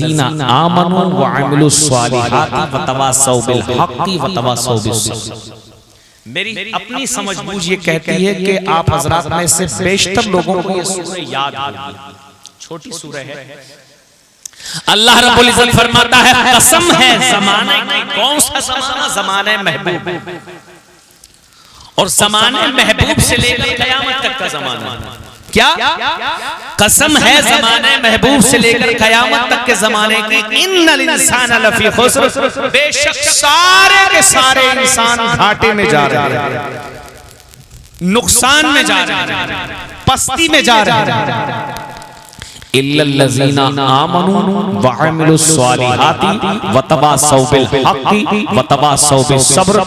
इल्लल्लज़ीना आमनू व अमिलुस्सालिहाति व तवासौ बिल हक़्क़ि व तवासौ बिस्सब्र। मेरी अपनी समझ बूझ ये कहती है कि आप हजरात में से बेशतर लोगों को ये सूरह याद होगी। छोटी सूरह है। अल्लाह रब्बुल इज्जत फरमाता है कसम है ज़माने की। कौन सा ज़माना? ज़माने महबूब। और ज़माने महबूब से लेकर क़यामत तक का ज़माना। क्या कसम है ज़माने महबूब से लेकर क़यामत तक के ज़माने की। इन्नल इंसान लफी खुस्र, बेशक सारे के सारे इंसान घाटे में जा रहे हैं, नुकसान में जा रहे हैं, पस्ती में जा रहे हैं। इल्लल्लज़ीना आमनू व अमिलुस्सालिहाति व तवासौ बिल हक़्क़ि व तवासौ बिस्सब्र।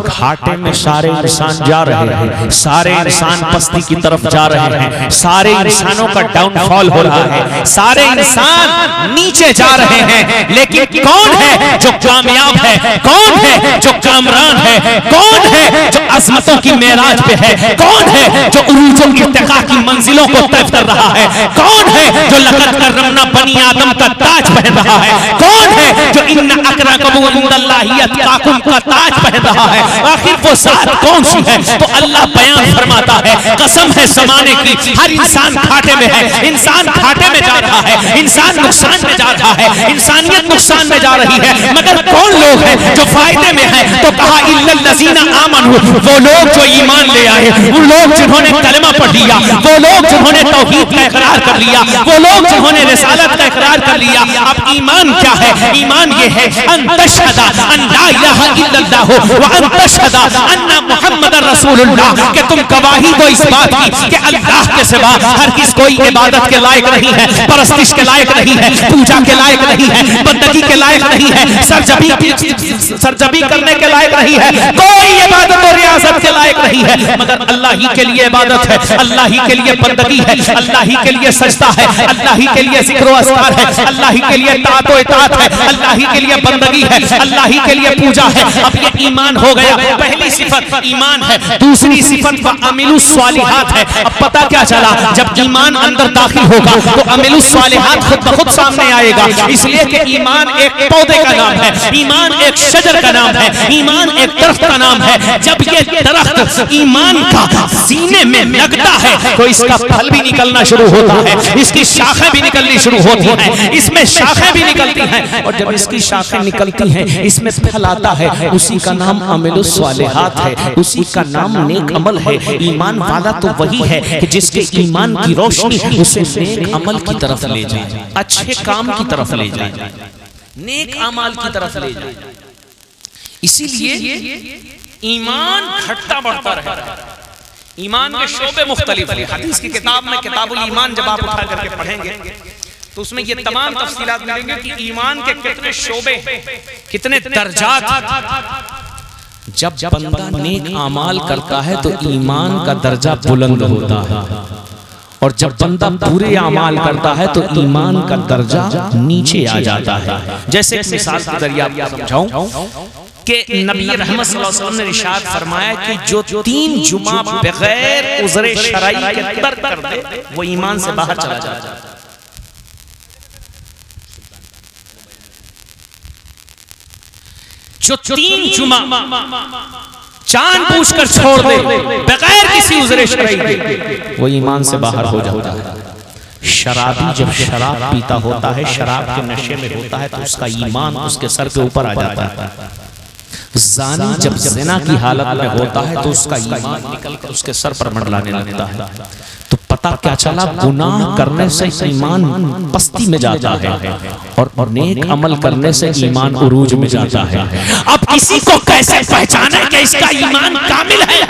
घाटे में सारे इंसान जा रहे हैं, सारे इंसान पस्ती की तरफ जा रहे हैं, सारे इंसानों का डाउनफॉल हो रहा है, सारे इंसान नीचे जा रहे हैं। लेकिन कौन है जो कामयाब है? कौन है जो कामरान है? कौन है जो अज़मतों की मेराज पे है? कौन है जो उरूजों की इर्तिका की मंजिलों को तय कर रहा है? कौन है जो लक़द करमना बनी आदम का ताज पहन रहा है? कौन है जो इन्ना अकरमकुम इंदल्लाहि अत्क़ाकुम का ताज पहन रहा है? आखिर वो ज़ात कौन सी है? तो अल्लाह बयान फरमाता है कसम है ज़माने की, हर इंसान घाटे में है, इंसान घाटे में जा रहा है, इंसान नुकसान में जा रहा है, इंसानियत नुकसान में जा रही है। मगर कौन लोग हैं जो फायदे में है? तो कहा इल्लल्लज़ीना आमनू, वो लोग जो ईमान ले आए, वो लोग जिन्होंने कलमा पढ़ लिया, वो लोग जिन्होंने तौहीद का इकरार कर लिया, वो लोग जिन्होंने रिसालत का इकरार कर लिया। अब ईमान क्या है? ईमान ये है अन तशहदा अन ला इलाहा इल्लल्लाह व अन तशहदा अन्ना मुहम्मदर रसूलुल्लाह, कि तुम गवाही दो इस बात की कि अल्लाह के सिवा हर किस कोई इबादत के लायक नहीं है, परस्तिश के लायक नहीं है, पूजा के लायक नहीं है, बंदगी के लायक नहीं है, सरजबी करने के लायक नहीं है, कोई इबादत और रियासत के लायक नहीं है। मगर अल्लाह ही के लिए इबादत है, अल्लाह ही के लिए बंदगी है, अल्लाह ही के लिए सजदा है, अल्लाह ही के लिए जिक्र व अस्कार है, अल्लाह ही के लिए ताअत व इताअत है, अल्लाह ही के लिए बंदगी है, अल्लाह ही के लिए पूजा है। अब ये ईमान हो गया। पहली सिफत ईमान है, दूसरी सिफत व अमिलुस्सालिहात है। अब पता क्या चला? जब ईमान अंदर दाखिल होगा तो अमिलुस्सालिहात खुद ब खुद सामने आएगा। इसलिए कि ईमान एक पौधे का नाम है, ईमान एक शजर का नाम है, ईमान एक दरख्त का नाम है। जब ये दरख्त ईमान का सीने में लगता है तो इसका फल भी निकलना शुरू होता है, इसकी शाखें भी निकलनी शुरू होती हैं, इसमें शाखें भी निकलती हैं। और जब इसकी शाखें निकलती हैं, इसमें फल आता है, उसी का नाम अमिलुस्सालिहात है, उसी का नाम नेक अमल है। ईमान वाला तो वही है कि जिसके ईमान की रोशनी उसे नेक अमल की तरफ ले जाए, अच्छे काम की तरफ ले जाए, नेक अमल की तरफ ले जाए। इसीलिए ईमान घटता बढ़ता है। ईमान के शोबे मुख्तलिफ है। हदीस की किताब में किताबुल ईमान जब आप उठा करके पढ़ेंगे तो उसमें ये तमाम तफसीलात मिलेंगे कि ईमान के कितने शोबे, कितने दर्जात। जब बंदा नेक अमाल करता है तो ईमान का दर्जा बुलंद होता है, और जब बंदा बुरे अमाल करता है तो ईमान का दर्जा नीचे आ जाता है। जैसे एक मिसाल के जरिए आपको समझाऊं कि नबी रहमत सल्लल्लाहु अलैहि वसल्लम ने इरशाद फरमाया कि जो 3 जुमा बगैर उज़्र शरई के तर्क कर दे वो ईमान से बाहर चला जाता है। जो 3 जुमा चांद पूछकर छोड़ दे बगैर किसी उज़्र शरई के, वो ईमान से बाहर हो जाता है। शराबी जब शराब पीता होता है, शराब के नशे में होता है, तो उसका ईमान उसके सर के ऊपर आ जाता है। ज़ानी जब ज़िना की हालत में होता है तो उसका ईमान निकलकर उसके सर पर मंडलाने लगता है। तो पता क्या चला? गुनाह करने से ईमान पस्ती में जाता है और नेक अमल करने से ईमान उरूज में जाता है। अब किसी को कैसे पहचाने कि इसका ईमान कामिल है,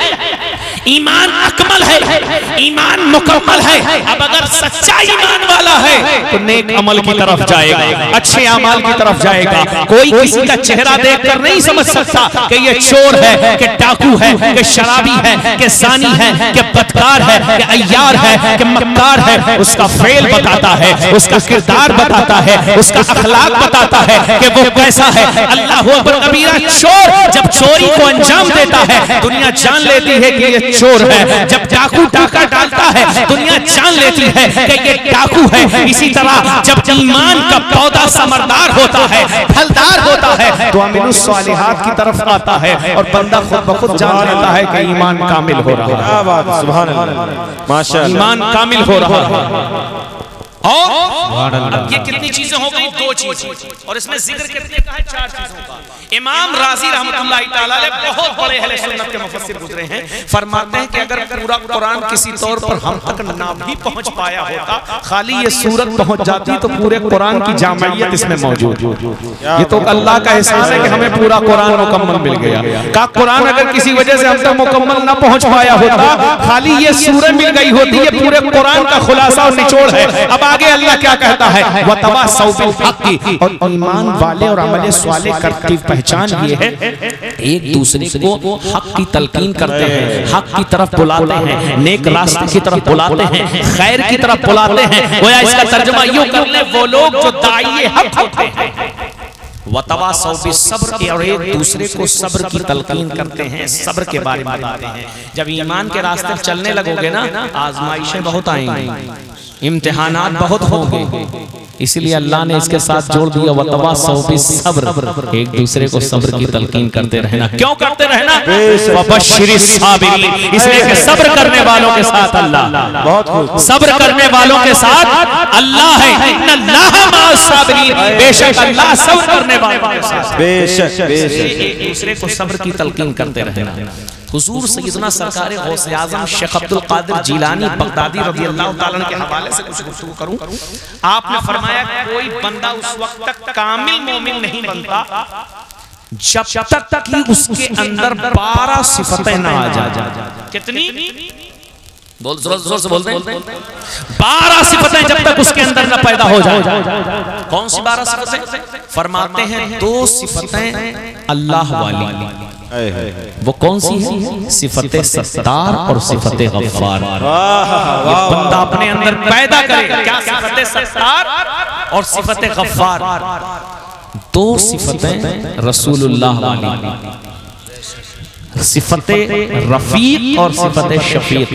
ईमान अकमल है, ईमान मुकम्मल है? अब अगर सच्चा ईमान वाला है तो नेक अमल की तरफ जाएगा, अच्छे अमल की तरफ जाएगा। कोई किसी का चेहरा देखकर नहीं समझ सकता कि ये चोर है, कि डाकू है, कि शराबी है, कि ज़ानी है, कि बदकार है, कि अय्यार है, कि मक्कार है। उसका फेल बताता है, उसका किरदार बताता है, उसका अखलाक बताता है कि वो कैसा है। अल्लाह हू अकबर कबीरा। चोर जब चोरी को अंजाम देता है दुनिया जान लेती है कि ये चोर है। जब डाकू डाका डालता है दुनिया जान लेती है कि ये डाकू है। इसी तरह जब ईमान का पौधा समरदार होता है, फलदार होता है, तो अमीनुस सालिहात की तरफ आता है और बंदा खुद ब खुद जान लेता है कि ईमान कामिल हो रहा है। क्या बात, सुभान अल्लाह, माशाअल्लाह, ईमान कामिल हो रहा है। और अब ये कितनी चीजें हो गई? 2 चीजें, और इसमें जिक्र कितने का है? 4 चीजों का। इमाम राजी रहमतुल्लाह ताला अलैह बहुत बड़े अहले सुन्नत के मुफस्सिर गुजरे हैं। फरमाते हैं कि अगर पूरा कुरान किसी तौर पर हम तक ना भी पहुंच पाया होता, खाली ये सूरत पहुंच जाती, तो पूरे कुरान की जामियत इसमें मौजूद। ये तो अल्लाह का एहसान है कि हमें पूरा कुरान मुकम्मल मिल गया। का कुरान अगर किसी वजह से हम तक मुकम्मल ना पहुंच पाया होता, खाली ये सूरत मिल गई होती, ये पूरे कुरान का खुलासा और निचोड़ है। अब आगे अल्लाह क्या कहता है? वतवासौ बिल हक़, और ईमान वाले और अमल सालेह की पहचान ये है, एक दूसरे को हक की तलकीन करते हैं, हक की तरफ बुलाते हैं, नेक रास्ते की तरफ बुलाते हैं, खैर की तरफ बुलाते हैं। गोया इसका तर्जुमा यूं कर ले, वो लोग जो दाई हक होते हैं, वतवासौ बिस्सब्र, और एक दूसरे को सब्र की तलकीन करते हैं, सब्र के बारे में बताते हैं। जब ईमान के रास्ते पर चलने लगोगे ना, आजमाइशें बहुत आएंगी, इम्तिहानात बहुत होंगे, इसलिए अल्लाह ने इसके साथ जोड़ दिया वतवासौ बिस्सब्र, एक दूसरे को सब्र की तलकीन करते रहना। क्यों करते रहना? वबश्शिरिस साबिरीन, इसलिए कि सब्र करने वालों के साथ अल्लाह, बहुत खूब, सब्र करने वालों के साथ अल्लाह है। इन्नल्लाह मअस साबिरीन, बेशक अल्लाह सब्र करने वालों के साथ, बेशक बेशक, एक दूसरे को सब्र की तलकीन करते रहना। हुजूर सैयदना सरकार गौसे आज़म शेख अब्दुल कादिर जिलानी बगदादी रज़ियल्लाहु ताला के हवाले से कुछ गुफ्तगू करूं। आपने फरमाया कोई बंदा उस वक्त तक कामिल मोमिन नहीं बनता जब तक कि उसके अंदर 12 सिफतें ना आ जाए। कितनी? बोल, जोर जोर से बोलते हैं। 12 सिफतें जब तक उसके अंदर न पैदा हो जाए। कौन सी 12 सिफतें? फरमाते हैं 2 सिफतें अल्लाह वाली। वो कौन सी है? सिफते सत्तार और सिफते गफ्फार। ये बंदा अपने अंदर पैदा करे। क्या? सिफते सत्तार और सिफते गफ्फार, 2 सिफतें रसूलुल्लाह वाली, सिफते रफीक और सिफते शफीक,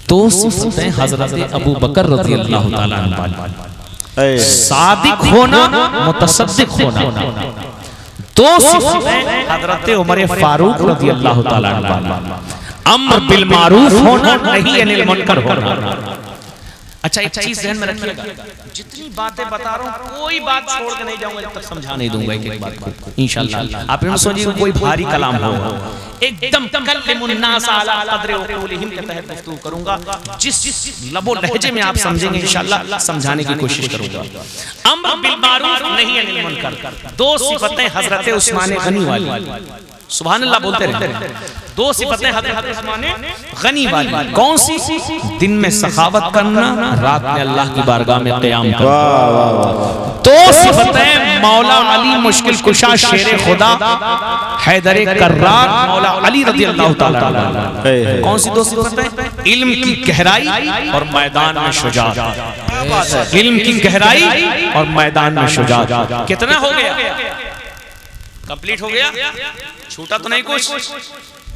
2 सिफतें हजरत अबू बकर रज़ियल्लाहु ताला अन्हु, सादिक होना, मुतसद्दिक होना। 2 सिफतें हजरत उमर फारूक रज़ियल्लाहु ताला अन्हु, अम्र बिल मारूफ होना, नही अनिल मुनकर होना। अच्छा, एक चीज ध्यान में रखिएगा, जितनी बातें बता रहा हूँ कोई बात छोड़ के नहीं जाऊंगा जब तक समझा नहीं दूंगा एक एक बात को, इंशाअल्लाह। आप सोचिए कोई भारी कलाम हो, एकदम कल्लमुन्नास अला क़द्रि उक़ूलिहिम के तहत गुफ्तगू करूंगा, जिस लबो लहजे में आप समझेंगे इंशाअल्लाह समझाने की कोशिश करूंगा। अम्र बिल मारूफ नही अनिल मुनकर, 2 सिफतें हजरत उस्मान गनी वाली, सुभान अल्लाह बोलते रहे। 2 सिफतें हजरत उस्मान गनी वाली, कौन सी? दिन में सखावत करना, रात में अल्लाह की बारगाह में क़याम करना। 2 सिफतें मौला अली मुश्किल कुशा शेर खुदा हैदर कर्रार मौला अली रज़ियल्लाहु ताला अन्हु। कौन सी 2 सिफतें? इल्म की गहराई और मैदान में शुजाअत। इल्म की गहराई और मैदान में शुजाअत। कितना हो गया? कंप्लीट हो गया? छूटा तो नहीं कुछ?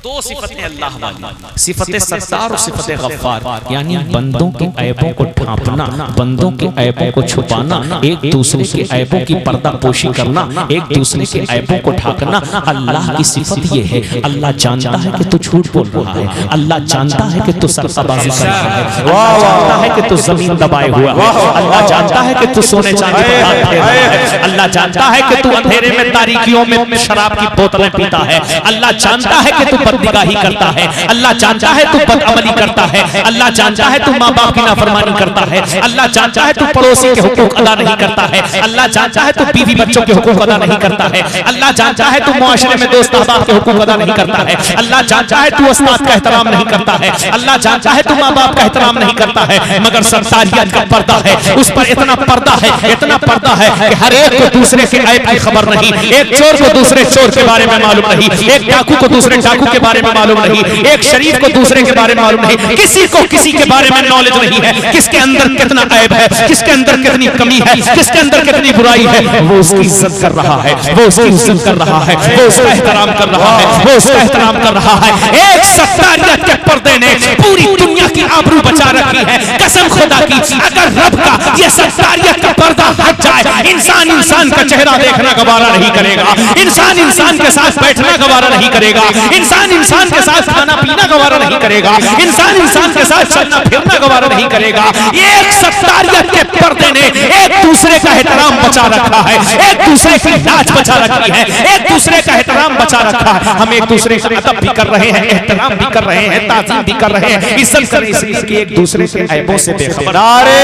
2 सिफतें अल्लाह वाली, सिफते सत्तार और सिफते गफ्फार, यानी बंदों के ऐबों को ढांपना, बंदों के ऐबों को छुपाना, एक दूसरे के ऐबों की पर्दा पोशी करना, एक दूसरे के ऐबों को ढांकना अल्लाह की सिफत ये है। अल्लाह जानता है कि तू झूठ बोल रहा है, अल्लाह जानता है कि तू सरसबाजी कर रहा है, अल्लाह जानता है कि तू जमीन दबाए हुआ है, अल्लाह जानता है कि तू सोने चांदी पर हाथ फेर रहा है, अल्लाह जानता है कि तू अंधेरे में तारीकियों में शराब की बोतलें पीता है, अल्लाह जानता है कि तू बदनिगाही करता है, अल्लाह जानता है तू बदअमली करता है, अल्लाह जानता है तू माँ बाप की नाफरमानी करता है, अल्लाह जानता है तू पड़ोसी के हुकूक अदा नहीं करता है, अल्लाह जानता है तू बीवी बच्चों के हुकूक अदा नहीं करता है, अल्लाह जानता है तू मुआशरे में दोस्त अहबाब के हुकूक अदा नहीं करता है, अल्लाह जानता है तू उस्ताद का एहतराम नहीं करता है, अल्लाह जानता है तू माँ बाप का एहतराम नहीं करता है, मगर सरसारियत का पर्दा है, उस पर इतना पर्दा है, इतना पर्दा है कि हर एक को को दूसरे के ऐब की खबर नहीं, एक चोर को दूसरे चोर के बारे में मालूम नहीं, एक डाकू को दूसरे डाकू के बारे में मालूम नहीं, एक शरीफ को दूसरे के बारे में मालूम नहीं, किसी को किसी के बारे में नॉलेज नहीं है, किसके अंदर कितना ऐब है, किसके अंदर कितनी कमी है, किसके अंदर कितनी बुराई है, वो उसकी इज्जत कर रहा है, वो उसकी इज्जत कर रहा है, वो उसका एहतराम कर रहा है, वो उसका एहतराम कर रहा है। एक सत्तारियत के पर्दे ने पूरी दुनिया की आबरू बचा रखी है। कसम खुदा की, अगर रब का ये सत्तारियत का पर्दा हट जाए, इंसान इंसान का चेहरा देखना गवारा नहीं करेगा, इंसान इंसान के साथ बैठना गवारा नहीं करेगा, इंसान इंसान के साथ खाना पीना गवारा नहीं करेगा, इंसान इंसान के साथ चलना फिरना गवारा नहीं करेगा। एक सत्तारियत के पर्दे ने एक दूसरे का एहतराम बचा रखा है, एक दूसरे की लाज बचा रखी है, एक दूसरे का एहतराम बचा रखा है। हम एक दूसरे का अदब भी कर रहे हैं, एहतराम भी कर रहे हैं, ताज़ीम भी कर रहे हैं, इज्जत कर रहे हैं कि एक दूसरे के ऐबों से बेखबर। नारे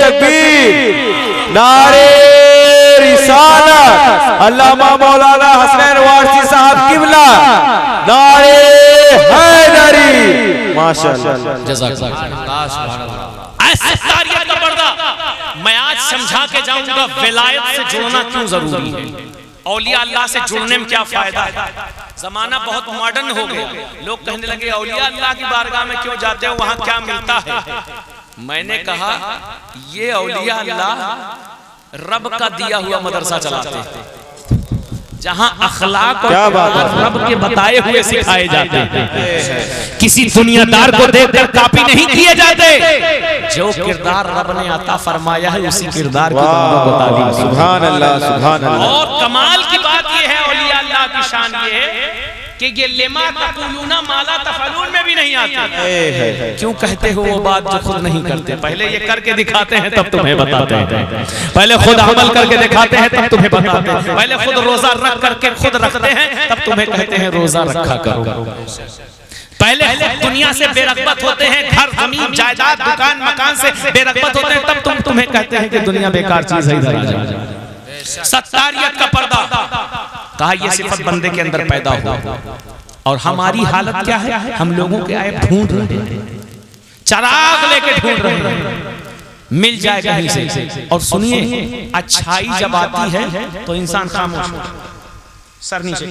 तकबीर, नारे रिसालत, अल्लामा मौलाना हसनैन वारसी साहब किबला, नारे हैदरी, माशाअल्लाह। सत्तारियत का पर्दा मैं आज समझा के जाऊंगा विलायत से जुड़ना क्यों जरूरी है, औलिया अल्लाह से जुड़ने में क्या फायदा है। जमाना बहुत मॉडर्न हो गया, लोग कहने लगे औलिया अल्लाह की बारगाह में क्यों जाते हो, वहां क्या मिलता है। मैंने कहा ये औलिया अल्लाह रब का दिया हुआ मदरसा चलाते हैं, जहां अखलाक और रब के बताए हुए सिखाए जाते हैं। किसी दुनियादार को देखकर कॉपी नहीं किए जाते, जो किरदार रब ने अता फरमाया है उसी किरदार की बता दी। सुभान अल्लाह, सुभान अल्लाह। और कमाल की बात यह है औलिया अल्लाह की शान ये है कि ये लिमा तक़ूलूना माला तफ़अलून में भी नहीं आते। क्यों कहते हो वो बात जो खुद नहीं करते, पहले ये करके दिखाते हैं तब तुम्हें बताते हैं, पहले खुद अमल करके दिखाते हैं तब तुम्हें बताते हैं, पहले खुद रोजा रख करके खुद रखते हैं तब तुम्हें कहते हैं रोजा रखा करो, पहले दुनिया से बेरगबत होते हैं, घर जमीन जायदाद दुकान मकान से बेरगबत होते हैं तब तुम्हें कहते हैं कि दुनिया बेकार चीज है, इधर आ जाओ। सत्तारियत का पर्दा कहा ये सिफत बंदे के अंदर पैदा हो, और हमारी हालत क्या है, हम लोगों के ऐब ढूंढ रहे हैं, चराग लेके ढूंढ रहे हैं, मिल जाए कहीं से। और सुनिए, अच्छाई जब आती है तो इंसान खामोश सर नीचे,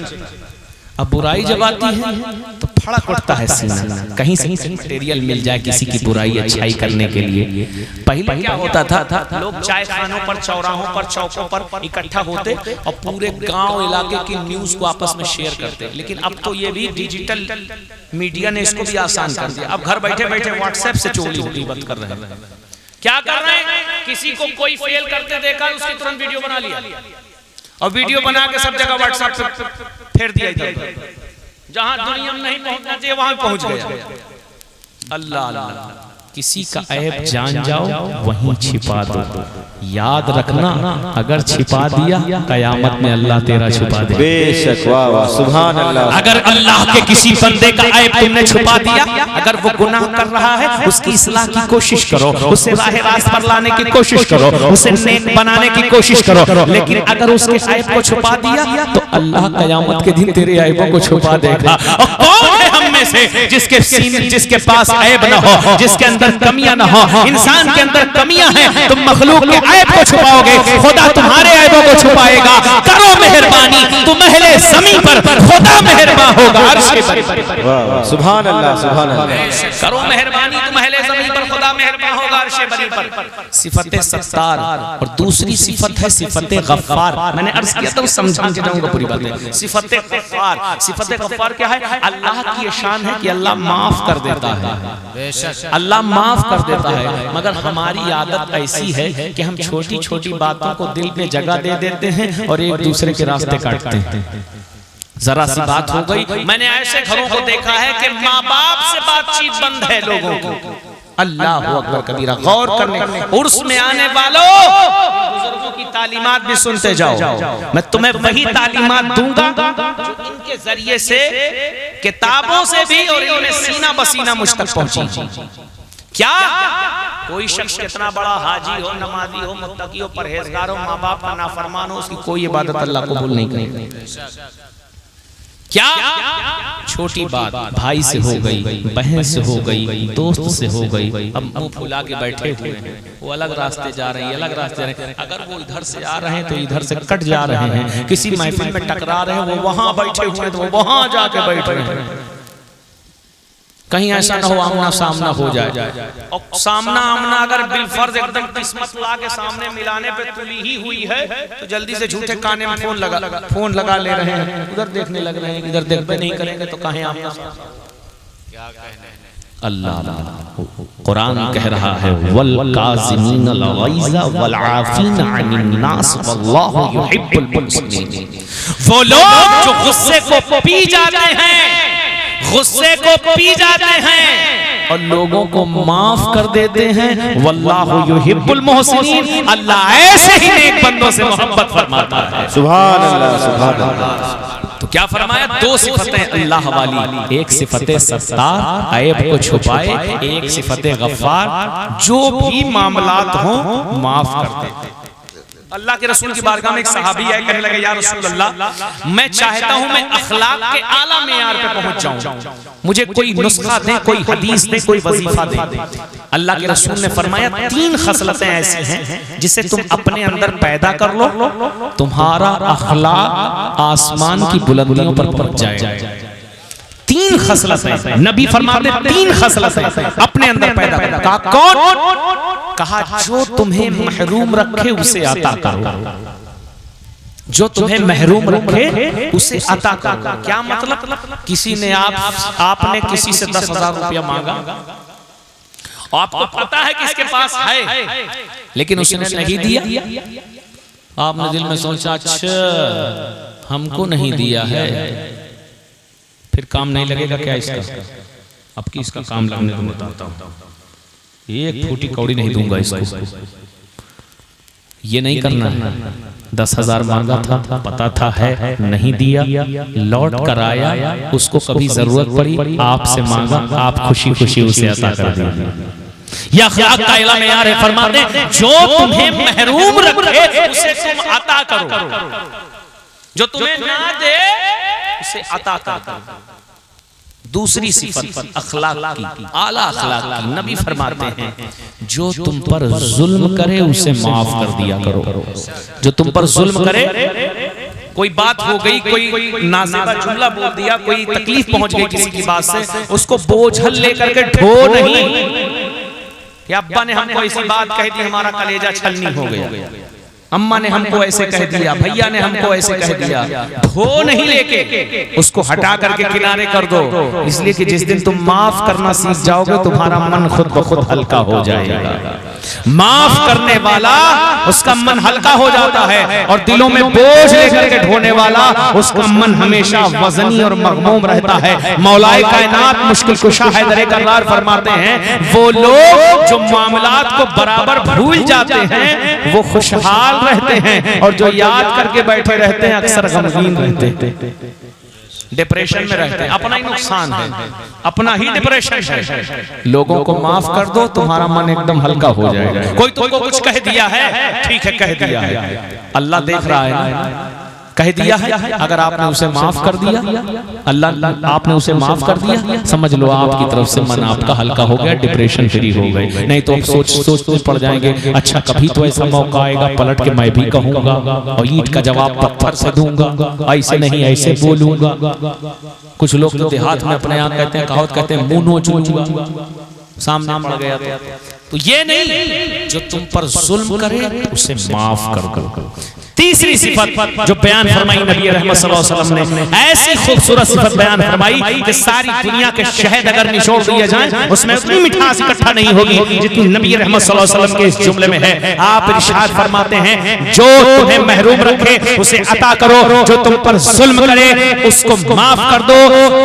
अब बुराई जब आती है तो फड़क उठता है सीना, कहीं से मटेरियल मिल जाए किसी की बुराई अच्छाई करने के लिए। पहले क्या होता था, लोग चाय खानों पर, चौराहों पर, चौकों पर इकट्ठा होते और पूरे गांव इलाके की न्यूज को आपस में शेयर करते। लेकिन अब तो ये भी डिजिटल मीडिया ने इसको भी आसान कर दिया, अब घर बैठे बैठे व्हाट्सएप से चोली गीबत कर रहे हैं। क्या कर रहे हैं, किसी को कोई फेल करते देखा उसकी तुरंत वीडियो बना लिया और वीडियो बना के सब जगह व्हाट्सएप पे फेर दिया, जहां दुनिया में नहीं पहुंचना चाहिए वहां पहुंच गया। अल्लाह अल्लाह, किसी का ऐब जान जाओ वहीं छिपा दो, याद रखना अगर छिपा दिया कयामत में अल्लाह तेरा छुपा दे। बेशक, वाह वाह, सुभान अल्लाह। अगर अल्लाह के किसी बंदे का ऐब तुमने छुपा दिया, अगर वो गुनाह कर रहा है उसकी इस्लाह की कोशिश करो, उसे राह रास्त पर लाने की कोशिश करो, उसे नेक बनाने की कोशिश करो। लेकिन अगर उसके ऐब को छुपा दिया तो अल्लाह कयामत के दिन तेरे ऐबों को छुपा देगा। और कौन है हम में से जिसके पास ऐब न हो, जिसके अंदर कमियां न हो। इंसान के अंदर कमियां हैं, तुम मखलूक के ऐब को छुपाओगे, खुदा तुम्हारे ऐबों को छुपाएगा। करो मेहरबानी तुम अहले ज़मीन पर, खुदा मेहरबान होगा अर्श के पर। वाह, सुभान अल्लाह, सुभान अल्लाह। करो मेहरबानी तुम अहले ज़मीन पर, खुदा मेहरबान होगा अर्श बरी पर। सिफत सत्तार, और दूसरी सिफत है सिफत गफ्फार। मैंने अर्ज किया था, समझा के जाऊंगा पूरी बातें। सिफत गफ्फार, सिफत गफ्फार क्या है, अल्लाह की शान है कि अल्लाह माफ कर देता है, अल्लाह माफ कर देता है। मगर हमारी आदत ऐसी है कि हम छोटी छोटी बातों को दिल में जगह दे देते हैं और एक दूसरे के रास्ते काटते हैं। जरा सी बात हो गई, मैंने ऐसे घरों को देखा है कि माँ बाप से बातचीत बंद है लोगों को। अल्लाह अकबर कबीरा, गौर करने, उर्स में आने वालों बुजुर्गों की तालीमात भी सुनते जाओ। मैं तुम्हें वही तालीमात दूंगा जो इनके जरिए से किताबों से भी और इनमें सीना बसीना मुझ तक पहुंची। क्या कोई शख्स कितना बड़ा हाजी हो, नमाजी हो, मुत्तकी हो, परहेजगार हो, माँ बाप का नाफरमान हो, उसकी कोई इबादत अल्लाह कबूल नहीं करेगी। क्या छोटी बात भाई से हो गई, बहन से हो गई, दोस्त से हो गई, अब मुंह फुला के बैठे हुए हैं, वो अलग रास्ते जा रही है, अलग रास्ते जा रहे हैं। अगर वो इधर से आ रहे हैं तो इधर से कट जा रहे हैं, किसी महफिल में टकरा रहे हैं, वो वहां बैठे हुए हैं तो वो वहां जाके बैठ रहे हैं। कहीं ऐसा ना हो आमना सामना हो जाए, और सामना आमना अगर बिलफर्ज एकदम किस्मत ला के सामने मिलाने पे तुली ही हुई है तो जल्दी से झूठे काने में फोन लगा ले रहे हैं, उधर देखने लग रहे हैं, इधर देखते नहीं करेंगे तो कहीं आमना क्या कहने। अल्लाह कुरान कह रहा है वल काज़िमीनल गैज़ वल आफ़ीना अनिन नास वल्लाहु युहिब्बुल मुहसिनीन। वो लोग जो गुस्से को पी जाते हैं, गुस्से को पी जाते हैं और लोगों को माफ कर देते हैं, वल्लाहु युहिब्बुल मुहसिनीन। अल्लाह ऐसे ही नेक बंदों से मोहब्बत फरमाता है। सुभान अल्लाह, सुभान अल्लाह। तो क्या फरमाया, दो सिफतें अल्लाह वाली, एक सिफते सत्तार ऐब को छुपाए, एक सिफते गफ्फार जो भी मामलात हो माफ कर देते। अल्लाह के रसूल की बारगाह में एक सहाबी आए, कहने लगे या रसूल अल्लाह, मैं चाहता हूं मैं अखलाक के आला मेयार पे पहुंच जाऊं, मुझे कोई नुस्खा दे, कोई हदीस दे, कोई वजीफा दे। अल्लाह के रसूल ने फरमाया तीन खसलतें ऐसी हैं जिसे तुम अपने अंदर पैदा कर लो, तुम्हारा अखलाक आसमान की बुलंदियों पर पहुंच जाएगा। तीन खसलतें नबी फरमाते, तीन खसलतें अपने अंदर पैदा करो। कहा कौन? कहा जो तुम्हें महरूम रखे उसे अता करो, जो तुम्हें महरूम रखे उसे अता करो। क्या मतलब? किसी ने आपने किसी से 10,000 रुपया मांगा, आपको पता है कि इसके पास है, लेकिन उसने नहीं दिया। आपने दिल में सोचा अच्छा हमको नहीं दिया है, फिर काम नहीं लगेगा क्या इसका? अब की इसका काम लगने को बताता हूं, एक फूटी कौड़ी नहीं दूंगा इसको। ये नहीं करना है। 10,000 मांगा था, पता था है, नहीं दिया, लौट कर आया, उसको कभी जरूरत पड़ी आपसे मांगा, आप खुशी खुशी उसे अता कर दिया। या अखलाक का इल्म यार है, फरमाते जो तुम्हें महरूम रखे उसे तुम अता करो, जो तुम्हें ना दे उसे अता करो। दूसरी सिफत अखलाक की, आला अखलाक की, नबी फरमाते हैं जो तुम पर जुल्म करे उसे माफ कर दिया करो। जो तुम पर जुल्म करे, कोई बात हो गई, कोई नाज़ेबा जुमला बोल दिया, कोई तकलीफ पहुंच गई किसी की बात से, उसको बोझल लेकर के ढो नहीं कि अब्बा ने हमको ऐसी बात कह दी हमारा कलेजा छलनी हो गया, अम्मा ने हमको ऐसे कह दिया, भैया ने हमको ऐसे कह दिया, धो नहीं लेके उसको हटा करके किनारे कर दो। इसलिए कि जिस दिन तुम माफ करना सीख जाओगे तुम्हारा मन खुद ब खुद हल्का हो जाएगा। माफ करने वाला उसका मन हल्का हो जाता है, और दिलों में बोझ लेकर के ढोने वाला उसका मन हमेशा वजनी और मगमूम रहता है। मौलाए कायनात मुश्किल कुशा हैदर करार फरमाते हैं वो लोग जो मामलात को बराबर भूल जाते हैं वो खुशहाल रहते हैं, और जो याद करके बैठे रहते हैं अक्सर गमगीन रहते हैं, डिप्रेशन में रहते हैं। अपना ही नुकसान है, अपना ही डिप्रेशन है। लोगों को माफ कर दो, तुम्हारा मन एकदम हल्का हो जाएगा। कोई तुमको कुछ कह दिया है, ठीक है कह दिया है, अल्लाह देख रहा है, कह दिया है, अगर आपने उसे माफ कर दिया, अल्लाह आपने उसे माफ कर दिया, समझ लो आपकी तरफ से मन आपका हल्का हो गया, डिप्रेशन फ्री हो गई। नहीं तो आप सोचते पड़ जाएंगे, अच्छा कभी तो ऐसा मौका आएगा पलट के मैं भी कहूंगा और ईंट का जवाब पत्थर से दूंगा, ऐसे नहीं ऐसे बोलूंगा। कुछ लोग तो देहात में अपने आप कहते हैं, कहावत कहते हैं मुंह नोच लूंगा, सामने आ गया तो ये नहीं, जो तुम पर जुल्म करे उसे माफ कर दो। तीसरी सिफत जो बयान फरमाई नबी रहमत सल्लल्लाहु अलैहि वसल्लम ने, ऐसी खूबसूरत सिफत बयान फरमाई कि सारी दुनिया के शहद अगर निचोड़ दिए जाएं उसमें उतनी मिठास इकट्ठा नहीं होगी जितनी नबी रहमत सल्लल्लाहु अलैहि वसल्लम के इस जुमले में है। आप इरशाद फरमाते हैं जो तुम्हें महरूम रखे उसे अता करो, जो तुम पर जुल्म करे उसको माफ कर दो,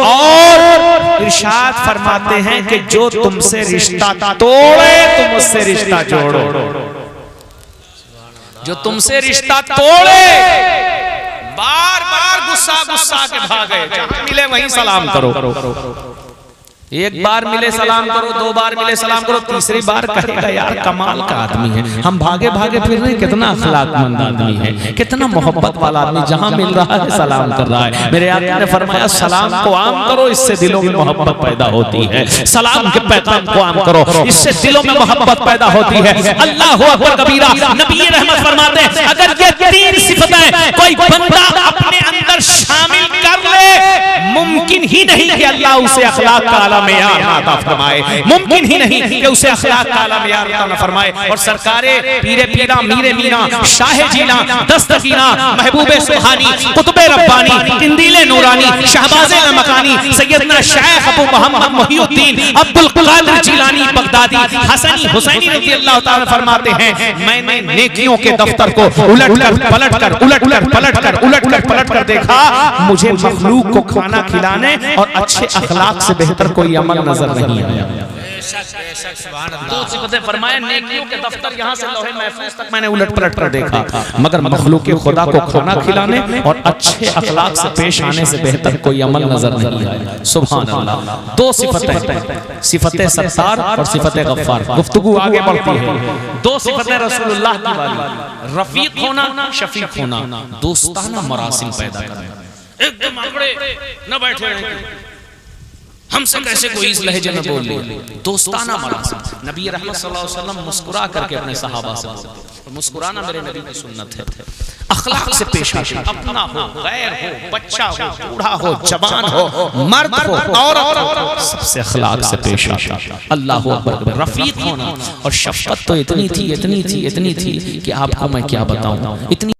और इरशाद फरमाते हैं कि जो तुमसे रिश्ता तोड़े तुम उससे रिश्ता जोड़ो। जो तुमसे रिश्ता तोड़े, बार बार गुस्सा के भागे, जहां मिले वहीं सलाम करो। एक बार मिले सलाम करो, 2 बार मिले सलाम करो, तीसरी बार कहेगा यार कमाल का आदमी है, हम भागे भागे फिर रहे, कितना अखलाकमंद आदमी है, कितना मोहब्बत वाला आदमी, जहां मिल रहा है सलाम कर रहा है। मेरे आका ने फरमाया सलाम को आम करो, इससे दिलों में मोहब्बत पैदा होती है। सलाम के पैगाम को आम करो, इससे दिलों में मोहब्बत पैदा होती है। अल्लाहु अकबर कबीरा। नबी रहमत फरमाते हैं अगर ये 3 सिफतें कोई बंदा अपने अंदर शामिल कर ले, मुमकिन ही नहीं कि अल्लाह उसे अखलाक का आला मेयार अता फरमाए, मुमकिन ही नहीं कि उसे अखलाक का आला मेयार अता फरमाए। और सरकारे पीरे पीरा मीरे मीना शाह जीना दस्तगीरा महबूबे सुहानी कुतुबे रब्बानी इंदीले नूरानी शहबाजे मकानी सैयदना शेख अबू मोहम्मद मुहिउद्दीन अब्दुल कादिर जिलानी बगदादी हसनी हुसैनी रज़ी अल्लाह ताला फरमाते हैं मैंने नेकियों के दफ्तर को उलट कर पलट कर देखा, मुझे मखलूक को खाना खिलाने और अच्छे अखलाक से बेहतर कोई अमल नजर नहीं आया। दो सिफतें फरमाया, नेकियों के दफ्तर यहाँ से लौहे महफूज तक मैंने उलट पलट कर देखा, मगर मखलूक खुदा को खाना खिलाने और अच्छे अखलाक से पेश आने से बेहतर कोई अमल नजर नहीं आया। सुभान अल्लाह। 2 सिफतें, सिफते सत्तार और सिफते गफ्फार। गुफ्तगू आगे बढ़ती है। 2 सिफतें रसूलुल्लाह की वाली, रफीक होना, शफीक होना, दोस्ताना मरासिम पैदा करना। एकदम आंकड़े न बैठे रहें, हमसे कैसे कोई इस लहजे में बोल ले, दोस्ताना मरासिम। नबी रहमत सल्लल्लाहु अलैहि वसल्लम मुस्कुरा करके अपने सहाबा से बोलते, मुस्कुराना मेरे नबी की सुन्नत है। अखलाक से पेश आए, अपना हो, गैर हो, बच्चा हो, बूढ़ा हो, जवान हो, मर्द हो, औरत हो, सबसे अखलाक से पेश आए। अल्लाहु अकबर। रफीक होना और शफकत तो इतनी थी कि आपको मैं क्या बताऊं, इतनी